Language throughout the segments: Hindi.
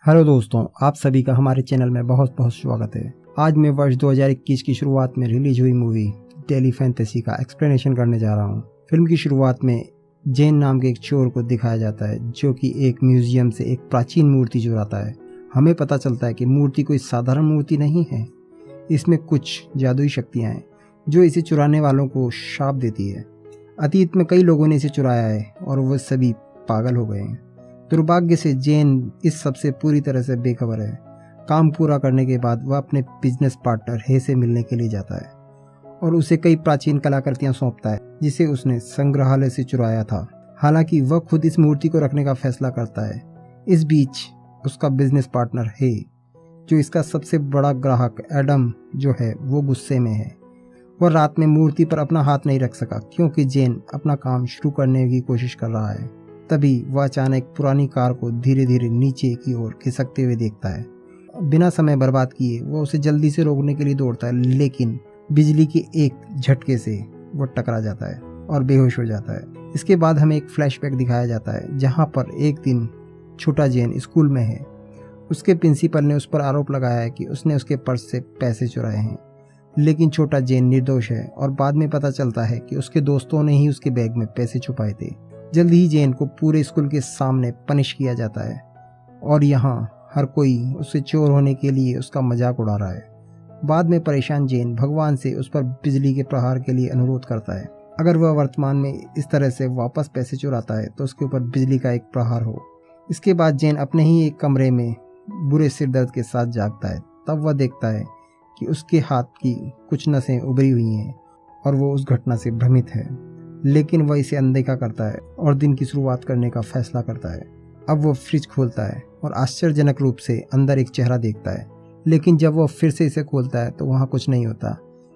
हेलो दोस्तों, आप सभी का हमारे चैनल में बहुत बहुत स्वागत है। आज मैं वर्ष 2021 की शुरुआत में रिलीज हुई मूवी डेली फैंटेसी का एक्सप्लेनेशन करने जा रहा हूँ। फिल्म की शुरुआत में जेन नाम के एक चोर को दिखाया जाता है जो कि एक म्यूजियम से एक प्राचीन मूर्ति चुराता है। हमें पता चलता है कि मूर्ति कोई साधारण मूर्ति नहीं है, इसमें कुछ जादुई शक्तियाँ हैं जो इसे चुराने वालों को शाप देती है। अतीत में कई लोगों ने इसे चुराया है और वो सभी पागल हो गए हैं। दुर्भाग्य से जेन इस सब से पूरी तरह से बेखबर है। काम पूरा करने के बाद वह अपने बिजनेस पार्टनर हे से मिलने के लिए जाता है और उसे कई प्राचीन कलाकृतियां सौंपता है जिसे उसने संग्रहालय से चुराया था। हालांकि वह खुद इस मूर्ति को रखने का फैसला करता है। इस बीच उसका बिजनेस पार्टनर हे, जो इसका सबसे बड़ा ग्राहक एडम जो है, वो गुस्से में है। वह रात में मूर्ति पर अपना हाथ नहीं रख सका क्योंकि जेन अपना काम शुरू करने की कोशिश कर रहा है। तभी वह अचानक पुरानी कार को धीरे धीरे नीचे की ओर खिसकते हुए देखता है। बिना समय बर्बाद किए वह उसे जल्दी से रोकने के लिए दौड़ता है, लेकिन बिजली के एक झटके से वह टकरा जाता है और बेहोश हो जाता है। इसके बाद हमें एक फ्लैशबैक दिखाया जाता है जहां पर एक दिन छोटा जेन स्कूल में है। उसके प्रिंसिपल ने उस पर आरोप लगाया है कि उसने उसके पर्स से पैसे चुराए हैं, लेकिन छोटा जेन निर्दोष है और बाद में पता चलता है कि उसके दोस्तों ने ही उसके बैग में पैसे छुपाए थे। जल्द ही जेन को पूरे स्कूल के सामने पनिश किया जाता है और यहाँ हर कोई उससे चोर होने के लिए उसका मजाक उड़ा रहा है। बाद में परेशान जेन भगवान से उस पर बिजली के प्रहार के लिए अनुरोध करता है। अगर वह वर्तमान में इस तरह से वापस पैसे चुराता है तो उसके ऊपर बिजली का एक प्रहार हो। इसके बाद जेन अपने ही एक कमरे में बुरे सिर दर्द के साथ जागता है। तब वह देखता है कि उसके हाथ की कुछ नसें उभरी हुई हैं और वो उस घटना से भ्रमित है, लेकिन वह इसे अनदेखा करता है और दिन की शुरुआत करने का फैसला करता है। अब वह फ्रिज खोलता है और आश्चर्यजनक रूप से अंदर एक चेहरा देखता है, लेकिन जब वह फिर से इसे खोलता है तो वहाँ कुछ नहीं होता।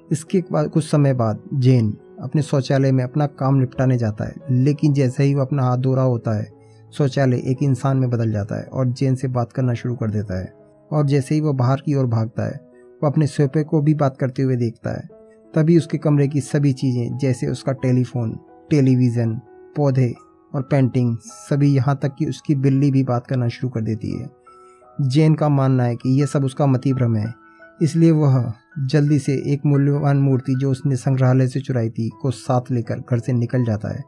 इसके बाद कुछ समय बाद जेन अपने शौचालय में अपना काम निपटाने जाता है, लेकिन जैसे ही वह अपना हाथ धो रहा होता है, शौचालय एक इंसान में बदल जाता है और जेन से बात करना शुरू कर देता है। और जैसे ही वह बाहर की ओर भागता है, वह अपने सोफे को भी बात करते हुए देखता है। तभी उसके कमरे की सभी चीज़ें, जैसे उसका टेलीफोन, टेलीविज़न, पौधे और पेंटिंग, सभी यहाँ तक कि उसकी बिल्ली भी बात करना शुरू कर देती है। जेन का मानना है कि यह सब उसका मति भ्रम है, इसलिए वह जल्दी से एक मूल्यवान मूर्ति जो उसने संग्रहालय से चुराई थी को साथ लेकर घर से निकल जाता है।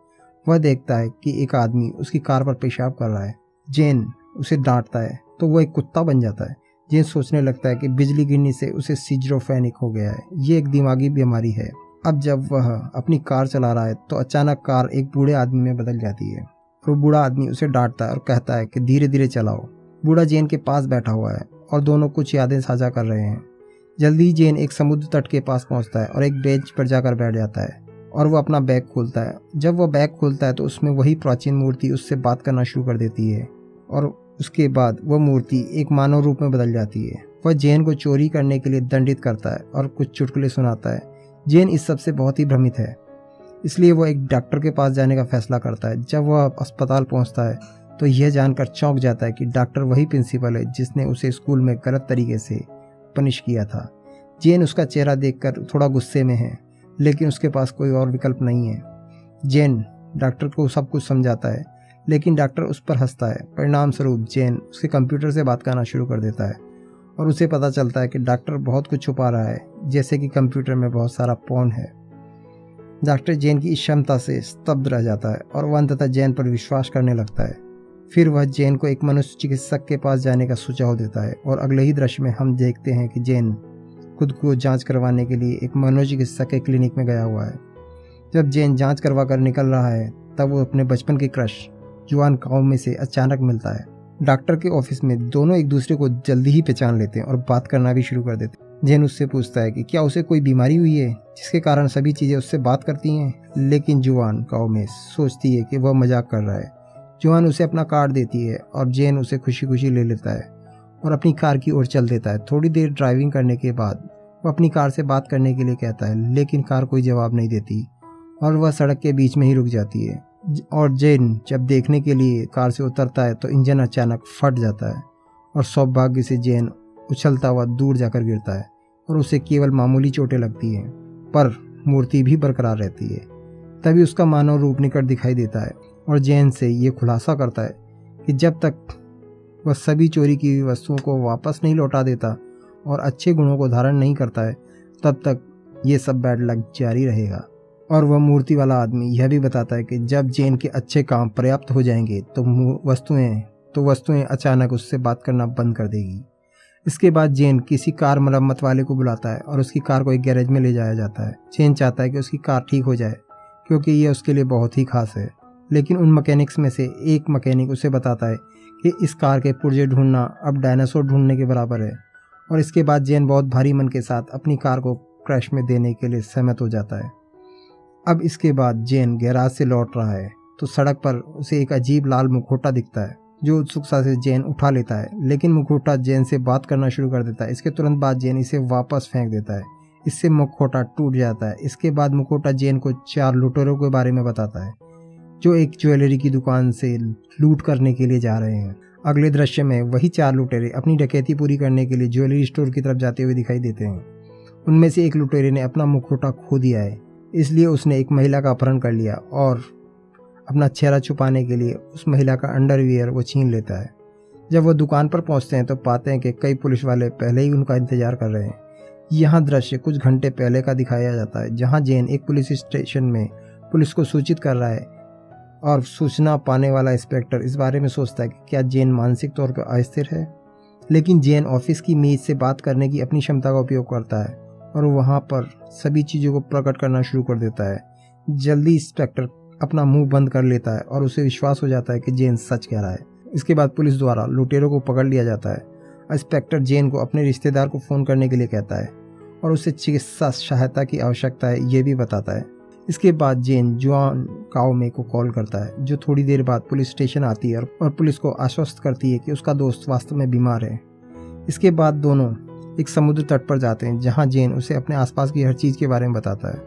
वह देखता है कि एक आदमी उसकी कार पर पेशाब कर रहा है। जेन उसे डांटता है तो वह एक कुत्ता बन जाता है। जेन सोचने लगता है कि बिजली गिरने से उसे सिजोफ्रेनिक हो गया है, ये एक दिमागी बीमारी है। अब जब वह अपनी कार चला रहा है तो अचानक कार एक बूढ़े आदमी में बदल जाती है और बूढ़ा आदमी उसे डांटता है और कहता है कि धीरे धीरे चलाओ। बूढ़ा जेन के पास बैठा हुआ है और दोनों कुछ यादें साझा कर रहे हैं। जल्दी ही जेन एक समुद्र तट के पास पहुंचता है और एक बेंच पर जाकर बैठ जाता है और वह अपना बैग खोलता है। जब वह बैग खोलता है तो उसमें वही प्राचीन मूर्ति उससे बात करना शुरू कर देती है और उसके बाद वह मूर्ति एक मानव रूप में बदल जाती है। वह जेन को चोरी करने के लिए दंडित करता है और कुछ चुटकुले सुनाता है। जेन इस सब से बहुत ही भ्रमित है, इसलिए वह एक डॉक्टर के पास जाने का फैसला करता है। जब वह अस्पताल पहुंचता है तो यह जानकर चौंक जाता है कि डॉक्टर वही प्रिंसिपल है जिसने उसे स्कूल में गलत तरीके से पनिश किया था। जेन उसका चेहरा देखकर थोड़ा गुस्से में है, लेकिन उसके पास कोई और विकल्प नहीं है। जेन डॉक्टर को सब कुछ समझाता है, लेकिन डॉक्टर उस पर हंसता है। परिणाम स्वरूप जेन उसके कंप्यूटर से बात करना शुरू कर देता है और उसे पता चलता है कि डॉक्टर बहुत कुछ छुपा रहा है, जैसे कि कंप्यूटर में बहुत सारा पोर्न है। डॉक्टर जेन की इस क्षमता से स्तब्ध रह जाता है और वह अंततः जेन पर विश्वास करने लगता है। फिर वह जेन को एक मनुष्य चिकित्सक के पास जाने का सुझाव देता है और अगले ही दृश्य में हम देखते हैं कि जेन खुद को जांच करवाने के लिए एक मनोचिकित्सक के क्लिनिक में गया हुआ है। जब जेन जांच करवा कर निकल रहा है तब वो अपने बचपन के क्रश जुआन काओ में से अचानक मिलता है। डॉक्टर के ऑफिस में दोनों एक दूसरे को जल्दी ही पहचान लेते हैं और बात करना भी शुरू कर देते हैं। जेन उससे पूछता है कि क्या उसे कोई बीमारी हुई है जिसके कारण सभी चीज़ें उससे बात करती हैं, लेकिन जुआन काओ में सोचती है कि वह मजाक कर रहा है। जुआन उसे अपना कार्ड देती है और जेन उसे खुशी खुशी ले लेता है और अपनी कार की ओर चल देता है। थोड़ी देर ड्राइविंग करने के बाद वह अपनी कार से बात करने के लिए कहता है, लेकिन कार कोई जवाब नहीं देती और वह सड़क के बीच में ही रुक जाती है। और जेन जब देखने के लिए कार से उतरता है तो इंजन अचानक फट जाता है और सौभाग्य से जेन उछलता हुआ दूर जाकर गिरता है और उसे केवल मामूली चोटें लगती हैं, पर मूर्ति भी बरकरार रहती है। तभी उसका मानव रूप निकट दिखाई देता है और जेन से ये खुलासा करता है कि जब तक वह सभी चोरी की हुई वस्तुओं को वापस नहीं लौटा देता और अच्छे गुणों को धारण नहीं करता है, तब तक ये सब बैड लक जारी रहेगा। और वह मूर्ति वाला आदमी यह भी बताता है कि जब जेन के अच्छे काम पर्याप्त हो जाएंगे तो वस्तुएं अचानक उससे बात करना बंद कर देगी। इसके बाद जेन किसी कार मरम्मत वाले को बुलाता है और उसकी कार को एक गैरेज में ले जाया जाता है। जेन चाहता है कि उसकी कार ठीक हो जाए क्योंकि यह उसके लिए बहुत ही खास है, लेकिन उन मैकेनिक्स में से एक मैकेनिक उसे बताता है कि इस कार के पुर्जे ढूंढना अब डायनासोर ढूंढने के बराबर है। और इसके बाद जेन बहुत भारी मन के साथ अपनी कार को क्रैश में देने के लिए सहमत हो जाता है। अब इसके बाद जेन गैराज से लौट रहा है तो सड़क पर उसे एक अजीब लाल मुखौटा दिखता है जो उत्सुकता से जेन उठा लेता है, लेकिन मुखौटा जेन से बात करना शुरू कर देता है। इसके तुरंत बाद जेन इसे वापस फेंक देता है। इससे मुखौटा टूट जाता है। इसके बाद मुखौटा जेन को 4 लुटेरों के बारे में बताता है जो एक ज्वेलरी की दुकान से लूट करने के लिए जा रहे हैं। अगले दृश्य में वही 4 लुटेरे अपनी डकैती पूरी करने के लिए ज्वेलरी स्टोर की तरफ जाते हुए दिखाई देते हैं। उनमें से एक लुटेरे ने अपना मुखौटा खो दिया है, इसलिए उसने एक महिला का अपहरण कर लिया और अपना चेहरा छुपाने के लिए उस महिला का अंडरवियर वो छीन लेता है। जब वो दुकान पर पहुंचते हैं तो पाते हैं कि कई पुलिस वाले पहले ही उनका इंतजार कर रहे हैं। यहाँ दृश्य कुछ घंटे पहले का दिखाया जाता है, जहाँ जेन एक पुलिस स्टेशन में पुलिस को सूचित कर रहा है और सूचना पाने वाला इंस्पेक्टर इस बारे में सोचता है कि क्या जेन मानसिक तौर पर अस्थिर है। लेकिन जेन ऑफिस की मेज से बात करने की अपनी क्षमता का उपयोग करता है और वहाँ पर सभी चीज़ों को प्रकट करना शुरू कर देता है। जल्दी इंस्पेक्टर अपना मुंह बंद कर लेता है और उसे विश्वास हो जाता है कि जेन सच कह रहा है। इसके बाद पुलिस द्वारा लुटेरों को पकड़ लिया जाता है। इंस्पेक्टर जेन को अपने रिश्तेदार को फ़ोन करने के लिए कहता है और उसे चिकित्सा सहायता की आवश्यकता है ये भी बताता है। इसके बाद जेन जुआन काओमे को कॉल करता है, जो थोड़ी देर बाद पुलिस स्टेशन आती है और पुलिस को आश्वस्त करती है कि उसका दोस्त वास्तव में बीमार है। इसके बाद दोनों एक समुद्र तट पर जाते हैं, जहां जेन उसे अपने आसपास की हर चीज़ के बारे में बताता है।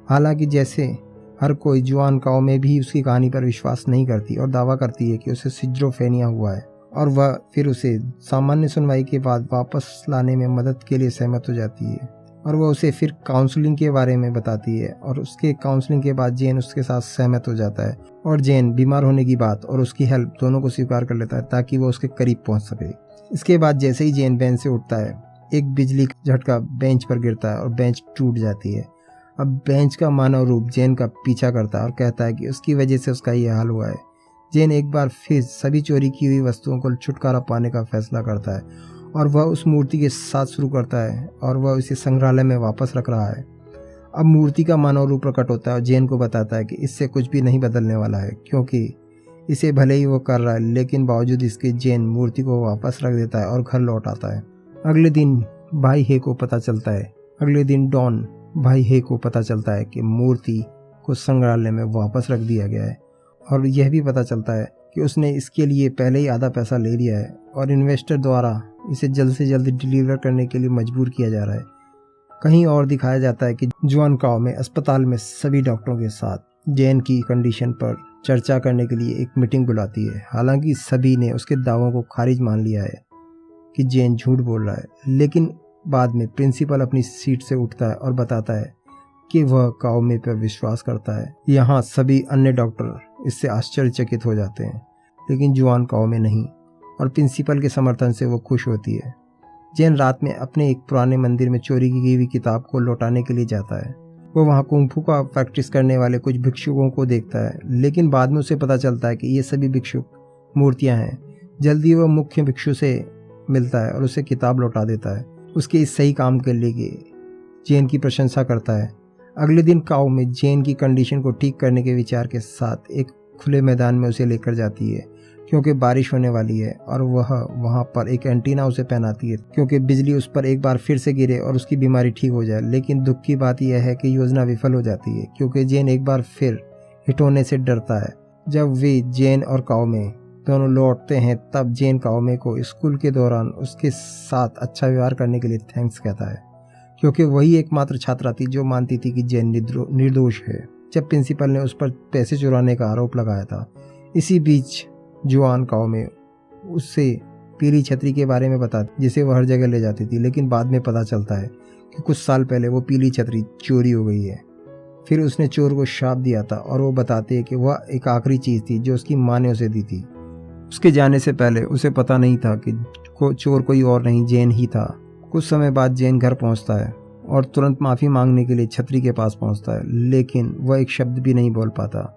हालांकि जैसे हर कोई, जुआन काओमे भी उसकी कहानी पर विश्वास नहीं करती और दावा करती है कि उसे सिजोफ्रेनिया हुआ है, और वह फिर उसे सामान्य सुनवाई के बाद वापस लाने में मदद के लिए सहमत हो जाती है। और वह उसे फिर काउंसलिंग के बारे में बताती है और उसके काउंसलिंग के बाद जेन उसके साथ सहमत हो जाता है और जेन बीमार होने की बात और उसकी हेल्प दोनों को स्वीकार कर लेता है ताकि वो उसके करीब पहुंच सके। इसके बाद जैसे ही जेन बेंच से उठता है, एक बिजली का झटका बेंच पर गिरता है और बेंच टूट जाती है। अब बेंच का मानव रूप जेन का पीछा करता है और कहता है कि उसकी वजह से उसका ये हाल हुआ है। जेन एक बार फिर सभी चोरी की हुई वस्तुओं को छुटकारा पाने का फैसला करता है और वह उस मूर्ति के साथ शुरू करता है और वह इसे संग्रहालय में वापस रख रहा है। अब मूर्ति का मानव रूप प्रकट होता है और जेन को बताता है कि इससे कुछ भी नहीं बदलने वाला है, क्योंकि इसे भले ही वो कर रहा है, लेकिन बावजूद इसके जेन मूर्ति को वापस रख देता है और घर लौट आता है। अगले दिन डॉन भाई हे को पता चलता है कि मूर्ति को संग्रहालय में वापस रख दिया गया है, और यह भी पता चलता है कि उसने इसके लिए पहले ही आधा पैसा ले लिया है और इन्वेस्टर द्वारा इसे जल्द से जल्द डिलीवर करने के लिए मजबूर किया जा रहा है। कहीं और दिखाया जाता है कि जुआन काओमे अस्पताल में सभी डॉक्टरों के साथ जेन की कंडीशन पर चर्चा करने के लिए एक मीटिंग बुलाती है। हालांकि सभी ने उसके दावों को खारिज मान लिया है कि जेन झूठ बोल रहा है, लेकिन बाद में प्रिंसिपल अपनी सीट से उठता है और बताता है कि वह काओमे पर विश्वास करता है। यहाँ सभी अन्य डॉक्टर इससे आश्चर्यचकित हो जाते हैं, लेकिन जुआन काओमे नहीं, और प्रिंसिपल के समर्थन से वो खुश होती है। जेन रात में अपने एक पुराने मंदिर में चोरी की गई हुई किताब को लौटाने के लिए जाता है। वो वहाँ कुंफू का प्रैक्टिस करने वाले कुछ भिक्षुकों को देखता है, लेकिन बाद में उसे पता चलता है कि ये सभी भिक्षुक मूर्तियाँ हैं। जल्दी वह मुख्य भिक्षु से मिलता है और उसे किताब लौटा देता है। उसके इस सही काम के लिए जेन की प्रशंसा करता है। अगले दिन काओ में जेन की कंडीशन को ठीक करने के विचार के साथ एक खुले मैदान में उसे लेकर जाती है, क्योंकि बारिश होने वाली है, और वह वहां पर एक एंटीना उसे पहनाती है क्योंकि बिजली उस पर एक बार फिर से गिरे और उसकी बीमारी ठीक हो जाए। लेकिन दुख की बात यह है कि योजना विफल हो जाती है, क्योंकि जेन एक बार फिर हिट होने से डरता है। जब वे जेन और काओमे दोनों लौटते हैं, तब जेन काओमे को स्कूल के दौरान उसके साथ अच्छा व्यवहार करने के लिए थैंक्स कहता है, क्योंकि वही एकमात्र छात्रा थी जो मानती थी कि जेन निर्दोष है जब प्रिंसिपल ने उस पर पैसे चुराने का आरोप लगाया था। इसी बीच जुआन काओमे उससे पीली छतरी के बारे में बताती, जिसे वह हर जगह ले जाती थी, लेकिन बाद में पता चलता है कि कुछ साल पहले वो पीली छतरी चोरी हो गई है। फिर उसने चोर को श्राप दिया था, और वो बताते हैं कि वह एक आखिरी चीज़ थी जो उसकी माँ ने उसे दी थी। उसके जाने से पहले उसे पता नहीं था कि चोर कोई और नहीं जेन ही था। कुछ समय बाद जेन घर पहुंचता है और तुरंत माफ़ी मांगने के लिए छतरी के पास पहुंचता है, लेकिन वह एक शब्द भी नहीं बोल पाता।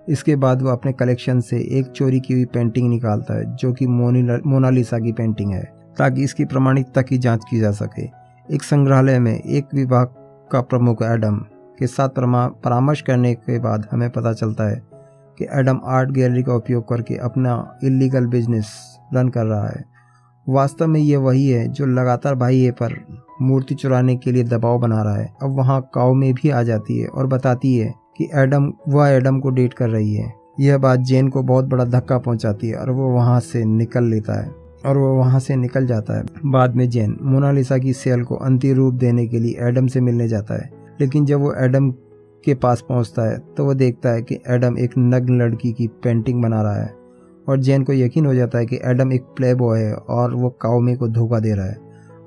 इसके बाद वह अपने कलेक्शन से एक चोरी की हुई पेंटिंग निकालता है जो कि मोनालिसा की पेंटिंग है, ताकि इसकी प्रामाणिकता की जांच की जा सके। एक संग्रहालय में एक विभाग का प्रमुख एडम के साथ परामर्श करने के बाद हमें पता चलता है कि एडम आर्ट गैलरी का उपयोग करके अपना इलीगल बिजनेस रन कर रहा है। वास्तव में ये वही है जो लगातार भाई ए पर मूर्ति चुराने के लिए दबाव बना रहा है। अब वहाँ काओ में भी आ जाती है और बताती है कि एडम को डेट कर रही है। यह बात जेन को बहुत बड़ा धक्का पहुंचाती है और वो वहाँ से निकल जाता है। बाद में जेन मोनालिसा की सेल को अंतिम रूप देने के लिए एडम से मिलने जाता है, लेकिन जब वो एडम के पास पहुंचता है तो वह देखता है कि एडम एक नग्न लड़की की पेंटिंग बना रहा है और जेन को यकीन हो जाता है कि एडम एक प्ले बॉय है और वो काओमे को धोखा दे रहा है।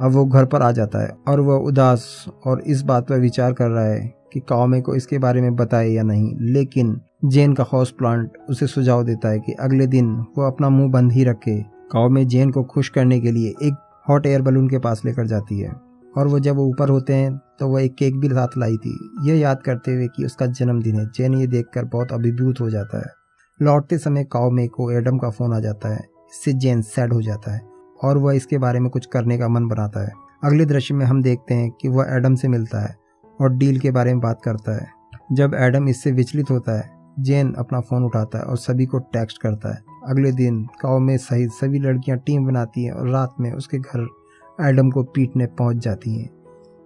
अब वो घर पर आ जाता है और वह उदास और इस बात पर विचार कर रहा है कि काओमे को इसके बारे में बताए या नहीं, लेकिन जेन का हाउस प्लांट उसे सुझाव देता है कि अगले दिन वो अपना मुंह बंद ही रखे। काओमे जेन को खुश करने के लिए एक हॉट एयर बलून के पास लेकर जाती है और वो जब वो ऊपर होते हैं तो वह एक केक भी साथ लाई थी, यह याद करते हुए कि उसका जन्मदिन है। जेन ये देखकर बहुत अभिभूत हो जाता है। लौटते समय काओमे को एडम का फोन आ जाता है। इससे जेन सैड हो जाता है और वह इसके बारे में कुछ करने का मन बनाता है। अगले दृश्य में हम देखते हैं कि वह एडम से मिलता है और डील के बारे में बात करता है। जब एडम इससे विचलित होता है, जेन अपना फ़ोन उठाता है और सभी को टेक्स्ट करता है। अगले दिन काओमे सहित सभी लड़कियां टीम बनाती हैं और रात में उसके घर एडम को पीटने पहुंच जाती हैं।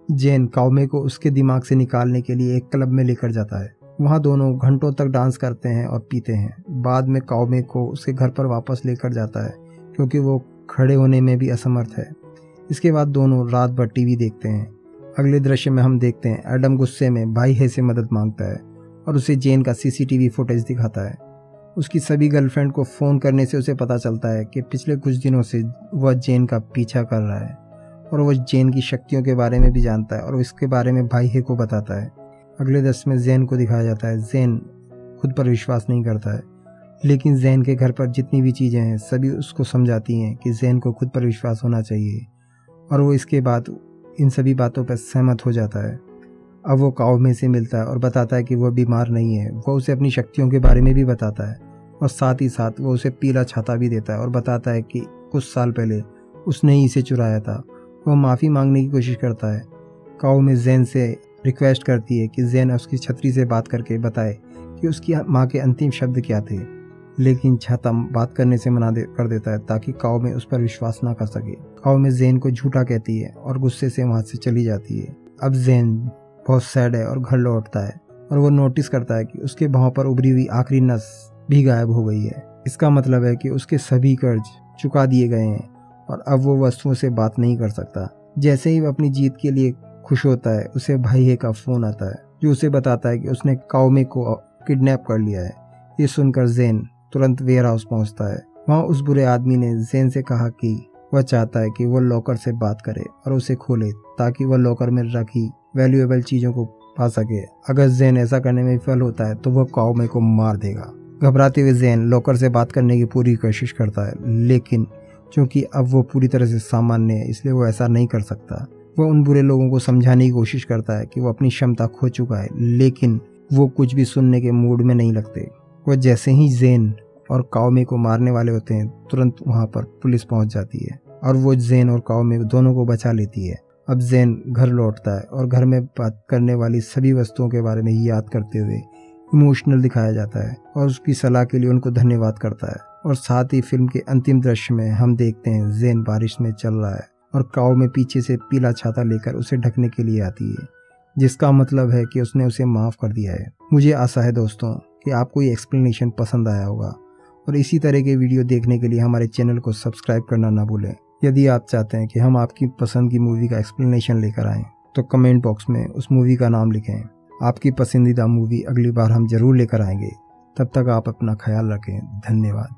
जेन काओमे को उसके दिमाग से निकालने के लिए एक क्लब में लेकर जाता है। वहाँ दोनों घंटों तक डांस करते हैं और पीते हैं। बाद में काओमे को उसके घर पर वापस लेकर जाता है क्योंकि वो खड़े होने में भी असमर्थ है। इसके बाद दोनों रात भर टीवी देखते हैं। अगले दृश्य में हम देखते हैं एडम गुस्से में भाई है से मदद मांगता है और उसे जेन का सीसीटीवी फुटेज दिखाता है। उसकी सभी गर्लफ्रेंड को फ़ोन करने से उसे पता चलता है कि पिछले कुछ दिनों से वह जेन का पीछा कर रहा है और वह जेन की शक्तियों के बारे में भी जानता है और इसके बारे में भाई है को बताता है। अगले दृश्य में जेन को दिखाया जाता है। जेन खुद पर विश्वास नहीं करता है, लेकिन जेन के घर पर जितनी भी चीज़ें हैं सभी उसको समझाती हैं कि जेन को खुद पर विश्वास होना चाहिए और वो इसके बाद इन सभी बातों पर सहमत हो जाता है। अब वो काओमे से मिलता है और बताता है कि वह बीमार नहीं है। वह उसे अपनी शक्तियों के बारे में भी बताता है और साथ ही साथ वो उसे पीला छाता भी देता है और बताता है कि कुछ साल पहले उसने ही इसे चुराया था। वह माफ़ी मांगने की कोशिश करता है। काओमे जेन से रिक्वेस्ट करती है कि जेन उसकी छतरी से बात करके बताए कि उसकी माँ के अंतिम शब्द क्या थे, लेकिन छाता बात करने से कर देता है ताकि काओमे उस पर विश्वास ना कर सके। काओमे जेन को झूठा कहती है और गुस्से से वहाँ से चली जाती है। अब जेन बहुत सैड है और घर लौटता है और वो नोटिस करता है कि उसके भौं पर उभरी हुई आखिरी नस भी गायब हो गई है। इसका मतलब है कि उसके सभी कर्ज चुका दिए गए हैं और अब वो वस्तुओं से बात नहीं कर सकता। जैसे ही वो अपनी जीत के लिए खुश होता है, उसे भाई का फ़ोन आता है जो उसे बताता है कि उसने काओमे को किडनैप कर लिया है। ये सुनकर जेन तुरंत वेयर हाउस पहुँचता है। वहाँ उस बुरे आदमी ने जेन से कहा कि वह चाहता है कि वह लॉकर से बात करे और उसे खोले ताकि वह लॉकर में रखी वैल्यूएबल चीज़ों को पा सके। अगर जेन ऐसा करने में विफल होता है तो वह काओमे को मार देगा। घबराते हुए जेन लॉकर से बात करने की पूरी कोशिश करता है, लेकिन क्योंकि अब वो पूरी तरह से सामान्य है इसलिए वो ऐसा नहीं कर सकता। वह उन बुरे लोगों को समझाने की कोशिश करता है कि वो अपनी क्षमता खो चुका है, लेकिन वो कुछ भी सुनने के मूड में नहीं लगते। वह जैसे ही जेन और काओमे को मारने वाले होते हैं, तुरंत वहाँ पर पुलिस पहुँच जाती है और वो जेन और काओमे दोनों को बचा लेती है। अब जेन घर लौटता है और घर में बात करने वाली सभी वस्तुओं के बारे में याद करते हुए इमोशनल दिखाया जाता है और उसकी सलाह के लिए उनको धन्यवाद करता है। और साथ ही फिल्म के अंतिम दृश्य में हम देखते हैं जेन बारिश में चल रहा है और काओमे पीछे से पीला छाता लेकर उसे ढकने के लिए आती है, जिसका मतलब है कि उसने उसे माफ़ कर दिया है। मुझे आशा है दोस्तों कि आपको ये एक्सप्लेनेशन पसंद आया होगा और इसी तरह के वीडियो देखने के लिए हमारे चैनल को सब्सक्राइब करना ना भूलें। यदि आप चाहते हैं कि हम आपकी पसंद की मूवी का एक्सप्लेनेशन लेकर आएँ तो कमेंट बॉक्स में उस मूवी का नाम लिखें। आपकी पसंदीदा मूवी अगली बार हम ज़रूर लेकर आएंगे। तब तक आप अपना ख्याल रखें। धन्यवाद।